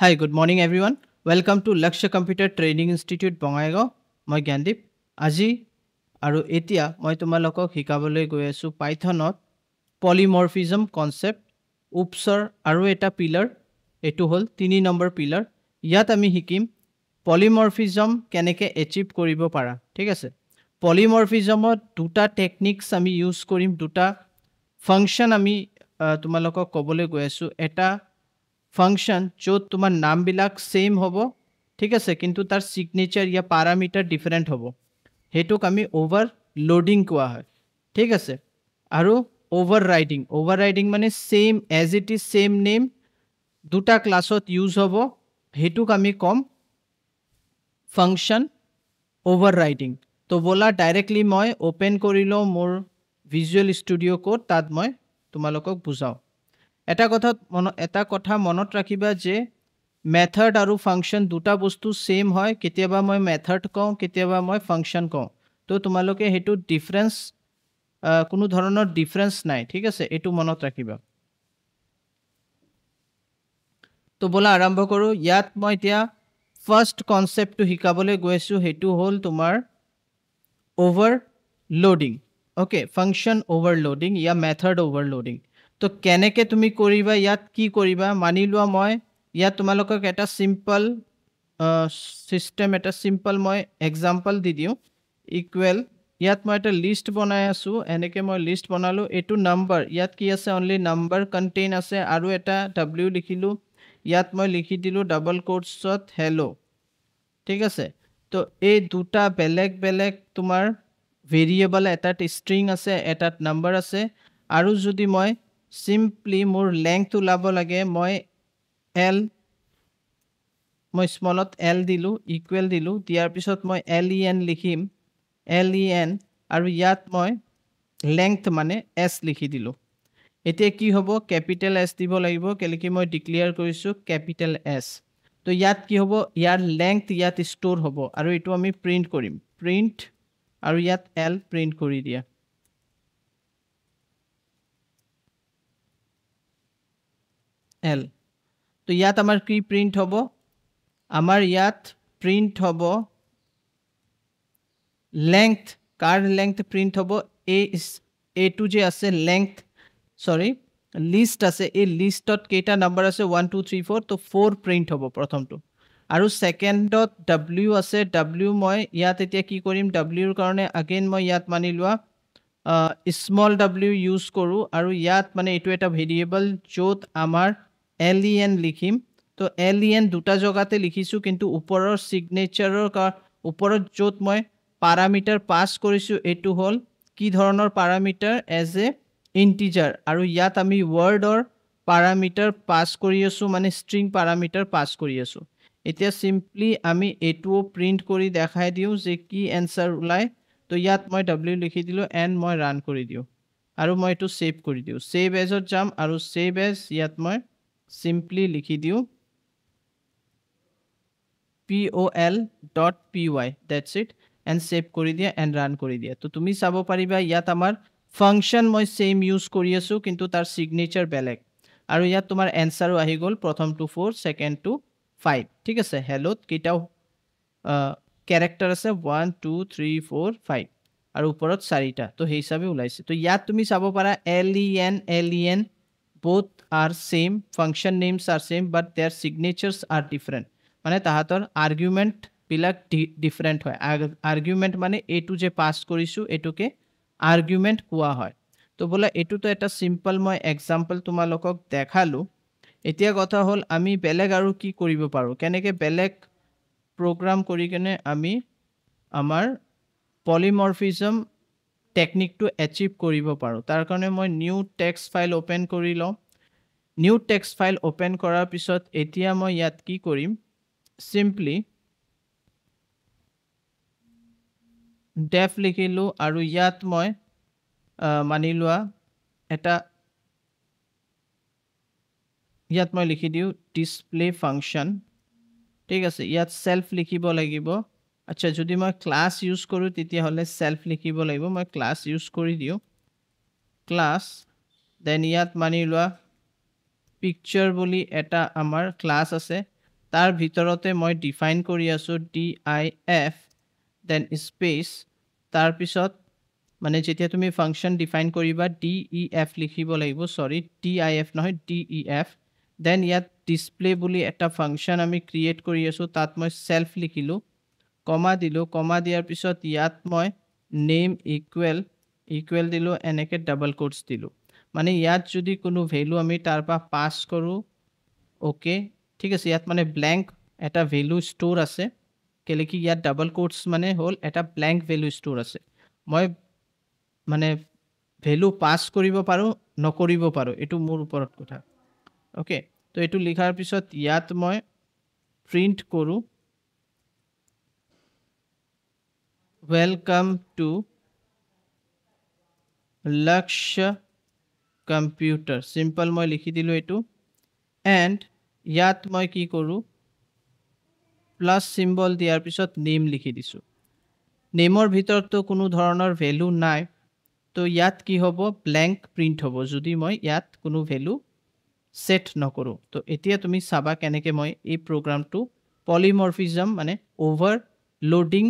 Hi, good morning everyone. Welcome to Lakshya Computer Training Institute Bongaigaon. মই জ্ঞানদীপ আজি আৰু এতিয়া মই তোমালোকক শিকাবলৈ গৈ আছো পাইথনত পলিমৰফিজম কনসেপ্ট উপসৰ আৰু এটা পিলাৰ এটো হল 3 নম্বৰ পিলাৰ ইয়াত আমি শিকিম পলিমৰফিজম কেনেকৈ এচিভ কৰিব পাৰা ঠিক আছে পলিমৰফিজমত দুটা টেকনিক্স আমি ইউজ কৰিম দুটা ফাংচন আমি তোমালোকক ক'বলৈ গৈ আছো এটা ফাংশন য'ত তোমাৰ নামবিলাক সেম হ'ব ঠিক আছে কিন্তু তাৰ সিগনেচাৰ ইয়া প্যাৰামিটাৰ ডিফাৰেন্ট হ'ব হেতুক আমি ওভাৰলোডিং কোৱা হয় ঠিক আছে আৰু ওভাৰৰাইডিং মানে same as it is same name দুটা ক্লাছত ইউজ হ'ব হেতুক আমি কম ফাংশন ওভাৰৰাইডিং তো বলা ডাইৰেক্টলি মই ওপেন কৰি লওঁ মোৰ ভিজুৱেল ষ্টুডিঅ' কোড তাত মই তোমালোকক বুজাও এটা কথা মনত ৰাখিবা যে মেথড আৰু ফাংশন দুটা বস্তু সেম হয় কেতিয়াবা মই মেথড কওঁ কেতিয়াবা মই ফাংশন কওঁ তো তোমালোকে হেতু ডিফাৰেন্স কোনো ধৰণৰ ডিফাৰেন্স নাই ঠিক আছে এটো মনত ৰাখিবা তো বলা আৰম্ভ কৰো ইয়াত মই এতিয়া ফাৰ্স্ট কনসেপ্টটো শিকাবলৈ গৈ আছো হেতু হল তোমাৰ ওভাৰলোডিং ওকে ফাংশন ওভাৰলোডিং ইয়া মেথড ওভাৰলোডিং তো কেনেকৈ তুমি কৰিবা ইয়াত কি কৰিবা মানি লোৱা মই ইয়াত তোমালোকক এটা সিম্পল সিস্টেম এটা সিম্পল মই এক্সাম্পল দি দিও ইকুৱেল ইয়াত মই এটা লিষ্ট বনাই আছো এনেকৈ মই লিষ্ট বনালো এটো নম্বৰ ইয়াত কি আছে অনলি নম্বৰ কন্টেইন আছে আৰু এটা w লিখিলো ইয়াত মই লিখি দিলো ডাবল কোটছত হেলো ঠিক আছে তো এই দুটা বেলেগ তোমাৰ ভেৰিয়েবল এটাত স্ট্ৰিং আছে এটাত নম্বৰ আছে আৰু যদি মই simply মোৰ length ওলাব লাগে মই l মই স্মলত l দিলো ইকুৱেল দিলো দিয়াৰ পিছত মই len লিখিম len আৰু ইয়াত মই length মানে s লিখি দিলো এতিয়া কি হ'ব ক্যাপিটেল s দিব লাগিব কেলেকি মই ডিক্লেয়াৰ কৰিছো ক্যাপিটেল s তো ইয়াত কি হ'ব ইয়াৰ length ইয়াত ষ্টৰ হ'ব আৰু এটো আমি প্ৰিন্ট কৰিম প্ৰিন্ট আৰু ইয়াত l প্ৰিন্ট কৰি দিয়া L তো ইয়াত আমাৰ কি প্ৰিন্ট হ'ব আমাৰ ইয়াত প্ৰিন্ট হ'ব length কাৰ length প্ৰিন্ট হ'ব a to যে আছে length সৰি লিষ্ট আছে এই লিষ্টত কেইটা নম্বৰ আছে 1 2 3 4 তো 4 প্ৰিন্ট হ'ব প্ৰথমটো আৰু সেকেন্ডত w আছে w মই ইয়াত এতিয়া কি কৰিম w ৰ কাৰণে अगेन মই ইয়াত মানি লোৱা স্মল w ইউজ কৰো আৰু ইয়াত মানে এটো এটা ভেৰিয়েবল য'ত আমাৰ len লিখিম তো len দুটা জগাতে লিখিছো কিন্তু ওপৰৰ সিগনেচাৰৰ ওপৰত য'ত মই প্যাৰামিটাৰ পাস কৰিছো এটো হল কি ধৰণৰ প্যাৰামিটাৰ এজ এ ইন্টিজাৰ আৰু ইয়াত আমি ওয়াৰ্ডৰ প্যাৰামিটাৰ পাস কৰি আছো মানে স্ট্ৰিং প্যাৰামিটাৰ পাস কৰি আছো এতিয়া সিম্পলি আমি এটো প্ৰিন্ট কৰি দেখাই দিও যে কি এনসাৰ ওলাই তো ইয়াত মই w লিখি দিলো এন্ড মই ৰান কৰি দিও আৰু মই এটো সেভ কৰি দিও সেভ এজত যাম আৰু সেভ এজ ইয়াত মই simply লিখি দিও pol.py that's it and save কৰি দিয়া and run কৰি দিয়া তো তুমি চাব পাৰিবা ইয়াত আমাৰ ফাংশন মই সেম ইউজ কৰি আছো কিন্তু তাৰ সিগনেচাৰ বেলেগ আৰু ইয়াত তোমাৰ এনসাৰও আহি গল প্ৰথম টু 4 সেকেন্ড টু 5 ঠিক আছে হেলোত কেইটাও ক্যাৰেক্টাৰ আছে 1 2 3 4 5 আৰু ওপৰত 4টা তো সেই হিচাপে ওলাইছে তো ইয়াত তুমি চাব পাৰা len both are same function names are same but their signatures are different মানে তাহাতৰ আৰ্গুমেন্ট বিলাক ডিফাৰেন্ট হয় আৰ্গুমেন্ট মানে এটো যে পাস কৰিছো এটোকে আৰ্গুমেন্ট কোৱা হয় তো বলা এটো তো এটা সিম্পল মই এক্সাম্পল তোমালোকক দেখালো এতিয়া কথা হল আমি বেলেগ আৰু কি কৰিব পাৰো কেনেকৈ বেলেগ প্ৰগ্ৰাম কৰি কেনে আমি আমাৰ পলিমৰফিজম টেকনিকটো এচিভ কৰিব পাৰো তাৰ কাৰণে মই নিউ টেক্সট ফাইল ওপেন কৰি লওঁ নিউ টেক্সট ফাইল ওপেন কৰাৰ পিছত এতিয়া মই ইয়াত কি কৰিম simply def লিখিলো আৰু ইয়াত মই মানি লোৱা এটা ইয়াত মই লিখি দিও ডিসপ্লে ফাংশন ঠিক আছে ইয়াত সেলফ লিখিব লাগিব আচ্ছা যদি মই ক্লাস ইউজ কৰো তেতিয়া হলে সেলফ লিখিব লাগিব মই ক্লাস ইউজ কৰি দিও ক্লাস দেন ইয়াত মানি লোৱা পিকচাৰ বুলি এটা আমাৰ ক্লাস আছে তাৰ ভিতৰতে মই ডিফাইন কৰি আছো dif দেন স্পেস তাৰ পিছত মানে যেতিয়া তুমি ফাংশন ডিফাইন কৰিবা def লিখিব লাগিব সৰি dif নহয় def দেন ইয়াত ডিসপ্লে বুলি এটা ফাংশন আমি ক্ৰিয়েট কৰি আছো তাত মই সেলফ লিখিলো কমা দিলো কমা দিয়াৰ পিছত ইয়াত মই নেম ইকুৱেল দিলো এনেকে ডাবল কোটস দিলো মানে ইয়াত যদি কোনো ভ্যালু আমি তাৰ পৰা পাস কৰো ওকে ঠিক আছে ইয়াত মানে ব্ল্যাঙ্ক এটা ভ্যালু স্টোর আছে কেলে কি ইয়াত ডাবল কোটস মানে হল এটা ব্ল্যাঙ্ক ভ্যালু স্টোর আছে মই মানে ভ্যালু পাস কৰিব পাৰো নকৰিব পাৰো এটো মোৰ ওপৰত কথা ওকে তো এটো লিখাৰ পিছত ইয়াত মই প্ৰিন্ট কৰো Welcome to Lakshya Computer. Simple মই লিখি দিলো এটো and ইয়াত মই কি কৰো প্লাস সিম্বল দিয়াৰ পিছত নেম লিখি দিছো নেমৰ ভিতৰত তো কোনো ধৰণৰ ভ্যালু নাই তো ইয়াত কি হ'ব ব্ল্যাঙ্ক প্ৰিন্ট হ'ব যদি মই ইয়াত কোনো ভ্যালু সেট নকৰো তো এতিয়া তুমি চাবা কেনেকে মই এই প্ৰগ্ৰামটো পলিমৰফিজম মানে ওভাৰলোডিং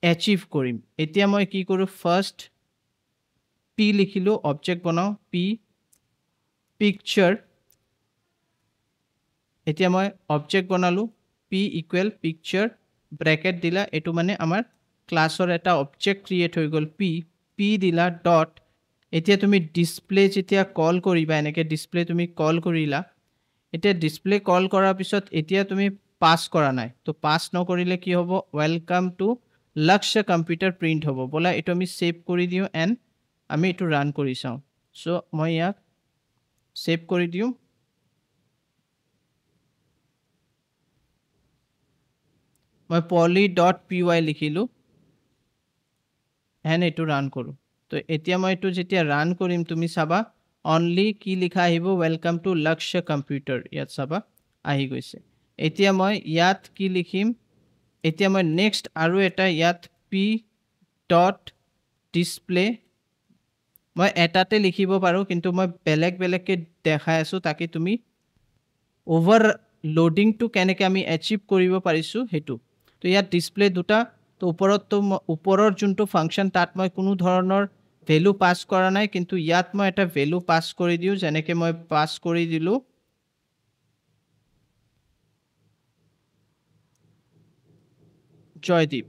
achieve কৰিম এতিয়া মই কি কৰো ফাৰ্স্ট p লিখিলো অবজেক্ট বনাও p পিকচাৰ এতিয়া মই অবজেক্ট বনালো p ইকুৱেল পিকচাৰ ব্ৰ্যাকেট দিলা এটো মানে আমাৰ ক্লাছৰ এটা অবজেক্ট ক্ৰিয়েট হৈ গল p দিলা ডট এতিয়া তুমি ডিসপ্লে যেতিয়া কল কৰিবা এনেকে ডিসপ্লে তুমি কল কৰিলা এতিয়া ডিসপ্লে কল কৰাৰ পিছত এতিয়া তুমি পাস কৰা নাই তো পাস নকৰিলে কি হ'ব welcome to Lakshya Computer print হ'ব বলা এটো আমি সেভ কৰি দিও এন্ড আমি এটো ৰান কৰি চাও সো মই ইয়াক সেভ কৰি দিও মই poly.py লিখিলো এন্ড এটো ৰান কৰো তো এতিয়া মই এটো যেতিয়া ৰান কৰিম তুমি চাবা অনলি কি লিখা আহিব ওয়েলকাম টু Lakshya Computer ইয়াত চাবা আহি গৈছে এতিয়া মই ইয়াত কি লিখিম এতিয়া মই নেক্সট আৰু এটা ইয়াত p.display মই এটাতে লিখিব পাৰো কিন্তু মই বেলেগ দেখাই আছো তাকি তুমি ওভাৰলোডিং টু কেনেকে আমি এচিভ কৰিব পাৰিছো হেতু তো ইয়াত ডিসপ্লে দুটা তো ওপৰৰ যোনটো ফাংশন তাত মই কোনো ধৰণৰ ভ্যালু পাস কৰা নাই কিন্তু ইয়াত মই এটা ভ্যালু পাস কৰি দিও যেনেকে মই পাস কৰি দিলো জয়দীপ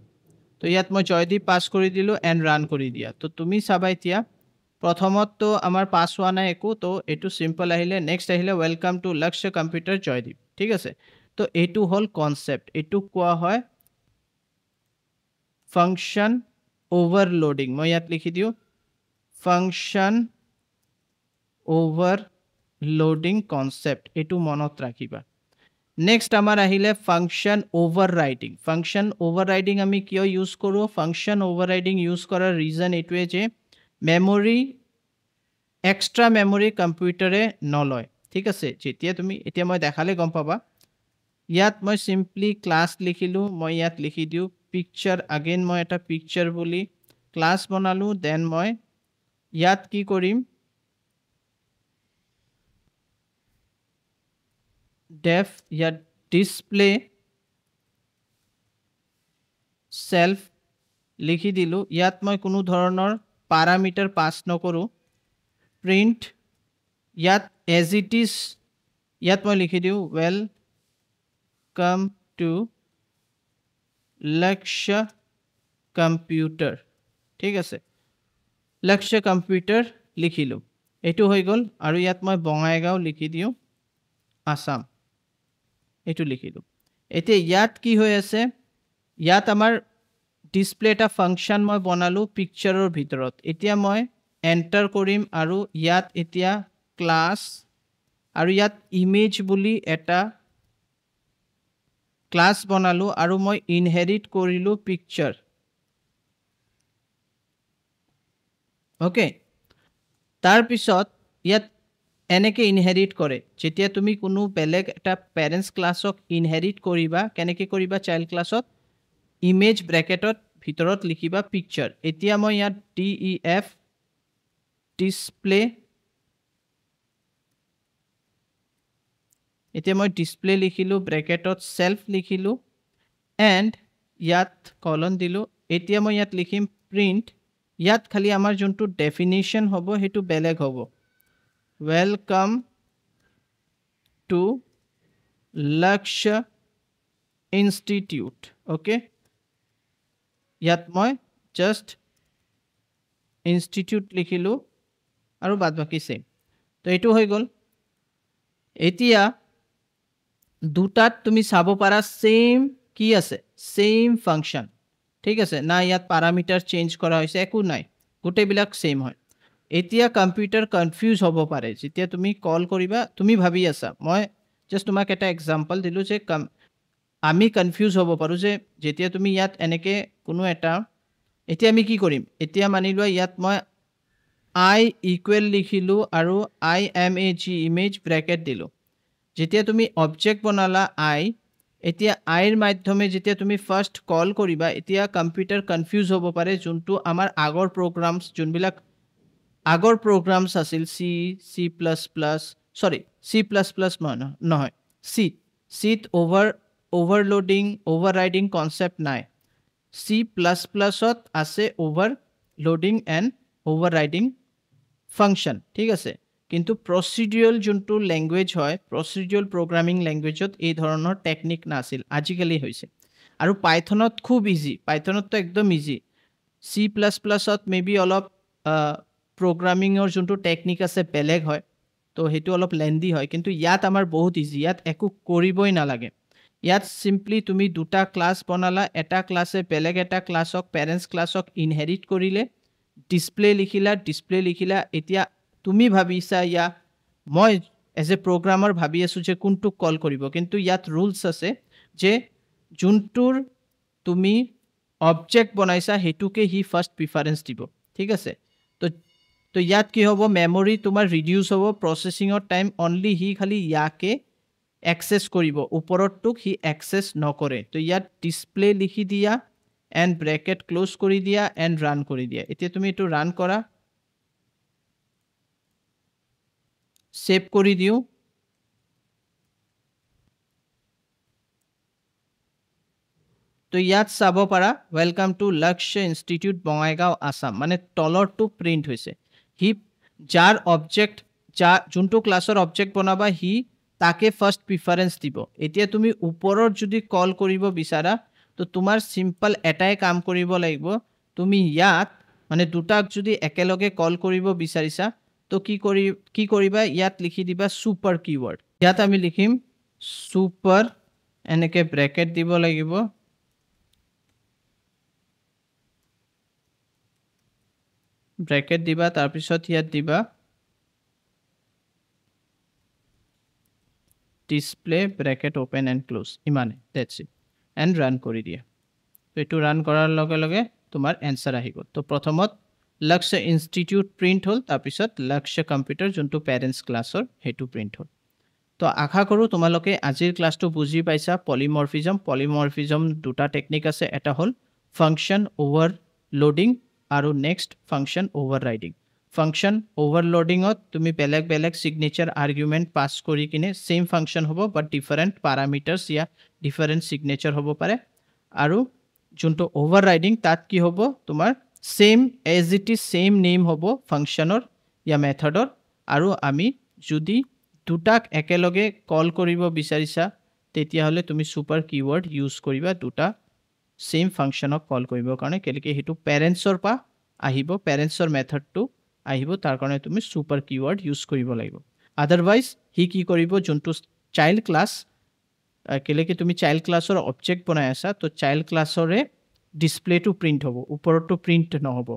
তো ইয়াত মই জয়দীপ পাস কৰি দিলো এন্ড ৰান কৰি দিয়া তো তুমি চাবা এতিয়া প্ৰথমত তো আমাৰ পাস হোৱা নাই একো তো এটো সিম্পল আহিলে নেক্সট আহিলে welcome to Lakshya Computer Joydeep ঠিক আছে তো এটো হল কনসেপ্ট এটো কোৱা হয় ফাংশন ওভাৰলোডিং মই ইয়াত লিখি দিও ফাংশন ওভাৰলোডিং কনসেপ্ট এটো মনত ৰাখিবা নেক্সট আমাৰ আহিলে ফাংশন ওভাৰৰাইডিং আমি কিয় ইউজ কৰো ফাংশন ওভাৰৰাইডিং ইউজ কৰাৰ ৰিজন এটোৱে যে মেমৰি এক্সট্ৰা মেমৰি কম্পিউটাৰে নলয় ঠিক আছে যেতিয়া তুমি এতিয়া মই দেখালে গম পাবা ইয়াত মই সিম্পলি ক্লাস লিখিলো মই ইয়াত লিখি দিও পিকচাৰ अगेन মই এটা পিকচাৰ বুলি ক্লাস বনালো দেন মই ইয়াত কি কৰিম def या display self লিখি দিলো ইয়াত মই কোনো ধৰণৰ প্যাৰামিটাৰ পাস নকৰো প্ৰিন্ট ইয়াত as it is ইয়াত মই লিখি দিও welcome to Lakshya Computer ঠিক আছে Lakshya Computer লিখিলো এটো হৈ গল আৰু ইয়াত মই বঙাইগাঁও লিখি দিও আসাম এটো লিখিলো এতিয়া ইয়াত কি হৈ আছে ইয়াত আমাৰ ডিসপ্লে এটা ফাংশন মই বনালো পিকচাৰৰ ভিতৰত এতিয়া মই এন্টাৰ কৰিম আৰু ইয়াত এতিয়া ক্লাস আৰু ইয়াত ইমেজ বুলি এটা ক্লাস বনালো আৰু মই ইনহেৰিট কৰিলো পিকচাৰ ওকে তাৰ পিছত ইয়াত এনেকে ইনহেৰিট কৰে যেতিয়া তুমি কোনো বেলেগ এটা পেৰেন্টস ক্লাছক ইনহেৰিট কৰিবা কেনেকে কৰিবা চাইল্ড ক্লাছত ইমেজ ব্ৰ্যাকেটত ভিতৰত লিখিবা পিকচাৰ এতিয়া মই ইয়াত def display এতিয়া মই ডিসপ্লে লিখিলো ব্ৰেকেটত সেলফ লিখিলো এন্ড ইয়াত কলন দিলো এতিয়া মই ইয়াত লিখিম প্ৰিন্ট ইয়াত খালি আমাৰ যোনটো ডেফিনিশন হ'ব হেতু বেলেগ হ'ব ওয়েলকাম টু লক্ষ্য ইনষ্টিটিউট ওকে ইয়াত মই জাস্ট ইনষ্টিটিউট লিখিলো আৰু বাদ বাকি সেম তো এটো হৈ গল এতিয়া দুটাত তুমি চাব পাৰা সেম কি আছে সেম ফাংশন ঠিক আছে না ইয়াত প্যাৰামিটাৰ চেঞ্জ কৰা হৈছে একো নাই গোটেইবিলাক সেম হয় এতিয়া কম্পিউটাৰ কনফিউজ হ'ব পাৰে যেতিয়া তুমি কল কৰিবা তুমি ভাবি আছা মই জাস্ট তোমাক এটা এক্সাম্পল দিলো যে আমি কনফিউজ হ'ব পাৰো যে যেতিয়া তুমি ইয়াত এনেকে কোনো এটা এতিয়া আমি কি কৰিম এতিয়া মানি লোৱা ইয়াত মই I equal লিখিলো আৰু image image bracket দিলো যেতিয়া তুমি অবজেক্ট বনালা I এতিয়া I এর মাধ্যমে যেতিয়া তুমি ফার্স্ট কল কৰিবা এতিয়া কম্পিউটাৰ কনফিউজ হ'ব পাৰে যোনটো আমাৰ আগৰ প্ৰগ্ৰামছ যোনবিলাক আগৰ প্ৰগ্ৰামছ আছিল C সৰি C++ নহয় C overloading overriding concept নাই C++ ত আছে overloading and overriding function ঠিক আছে কিন্তু procedural যোনটো ল্যাঙ্গুৱেজ হয় procedural programming languageত এই ধৰণৰ টেকনিক নাছিল আজিকালি হৈছে আৰু পাইথনত খুব ইজি পাইথনত তো একদম ইজি C++ ত মেবি অলপ প্ৰগ্ৰামিংৰ যোনটো টেকনিক আছে বেলেগ হয় তো হেতু অলপ লেন্দি হয় কিন্তু ইয়াত আমাৰ বহুত ইজি ইয়াত একো কৰিবই নালাগে ইয়াত সিম্পলি তুমি দুটা ক্লাস বনালা এটা ক্লাসে বেলেগ এটা ক্লাসক প্যারেন্টস ক্লাসক ইনহেৰিট কৰিলে ডিসপ্লে লিখিলা এতিয়া তুমি ভাবিছা ইয়া মই এজ এ প্ৰগ্ৰামাৰ ভাবি আছো যে কোনটো কল কৰিব কিন্তু ইয়াত ৰুলস আছে যে যোনটোৰ তুমি অবজেক্ট বনাইছা হেতুকে হি ফাৰ্স্ট প্ৰিফাৰেন্স দিব ঠিক আছে তো ইয়াত কি হ'ব মেমৰি তোমাৰ ৰিডিউস হ'ব প্ৰসেসিংৰ টাইম অনলি হি খালি ইয়াকে एक्सेस কৰিব ওপৰতটোক হি एक्सेस নকৰে তো ইয়াত ডিসপ্লে লিখি দিয়া এন্ড ব্ৰেকেট ক্লোজ কৰি দিয়া এন্ড ৰান কৰি দিয়া এতিয়া তুমি এটো ৰান কৰা সেভ কৰি দিও তো ইয়াত চাব পাৰা ওয়েলকাম টু লক্ষ্য ইনষ্টিটিউট বঙাইগাঁও আসাম মানে তলৰটো প্ৰিন্ট হৈছে হি যাৰ অবজেক্ট যোনটো ক্লাসৰ অবজেক্ট বনাবা হি তাকে ফাৰ্স্ট প্ৰিফাৰেন্স দিব এতিয়া তুমি উপৰৰ যদি কল কৰিব বিচাৰা তো তোমাৰ সিম্পল এটাই কাম কৰিব লাগিব তুমি ইয়াত মানে দুটাক যদি একেলগে কল কৰিব বিচাৰিছা তো কি কৰিবা ইয়াত লিখি দিবা সুপাৰ কিৱৰ্ড ইয়াত আমি লিখিম সুপাৰ এনেকে ব্ৰেকেট দিব লাগিব ব্ৰেকেট দিবা তাৰ পিছত ইয়াত দিবা display bracket open and close imane that's it and run kori dia to etu run korar loge loge tomar answer ahi gol to prothomot lakshya institute print hol tar pisot lakshya computer jonto parents class or hetu print hol to akha koru tomaloke ajir class to buji paisa polymorphism duta technique ase eta hol function overloading aru next function overriding function overloading ot tumi beleg signature argument pass kori kine same function hobo but different parameters ya different signature hobo pare aru junto overriding tat ki hobo tumar same as it is same name hobo function or ya method or aru ami jodi dutak ekeloge call koribo bisarisa tetia hole tumi super keyword use koriba duta same function ok call koribo karone kelike hetu parents or pa ahibo parents or method to আহিব তাৰ কাৰণে তুমি super keyword use কৰিব লাগিব otherwise হি কি কৰিব যোনটো child class কেলেকে তুমি চাইল্ড ক্লাসৰ অবজেক্ট বনাই আছা তো চাইল্ড ক্লাসৰে ডিসপ্লে টু প্ৰিন্ট হ'ব ওপৰটো প্ৰিন্ট নহব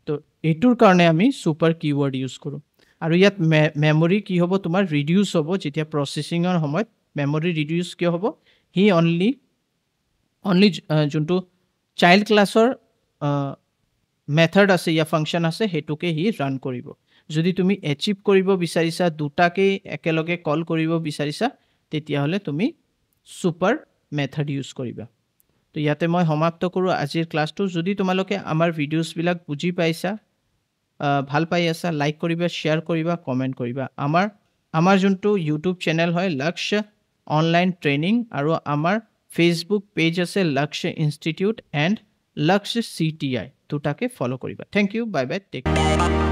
তো এটোৰ কাৰণে আমি সুপাৰ কিৱৰ্ড ইউজ কৰো আৰু ইয়াত মেমৰি কি হ'ব তোমাৰ ৰিডিউস হ'ব যেতিয়া প্ৰসেসিংৰ সময়ত মেমৰি ৰিডিউস কি হ'ব হি অনলি যোনটো চাইল্ড ক্লাসৰ মেথড আছে ইয়া ফাংশন আছে হেতুকে হি ৰান কৰিব যদি তুমি এচিভ কৰিব বিচাৰিছা দুটাকে একেলগে কল কৰিব বিচাৰিছা তেতিয়া হলে তুমি সুপাৰ মেথড ইউজ কৰিবা তো ইয়াতে মই সমাপ্ত কৰো আজিৰ ক্লাসটো যদি তোমালোকে আমাৰ ভিডিওস বিলাক বুজি পাইছা ভাল পাই আছা লাইক কৰিবা শেয়াৰ কৰিবা কমেন্ট কৰিবা আমাৰ যোনটো ইউটিউব চেনেল হয় লক্ষ্য অনলাইন ট্ৰেইনিং আৰু আমাৰ ফেচবুক পেজ আছে লক্ষ্য ইনষ্টিটিউট এণ্ড লক্ষ্য CTI দুটাকে ফলো কৰিবা। Thank you, bye bye, take care.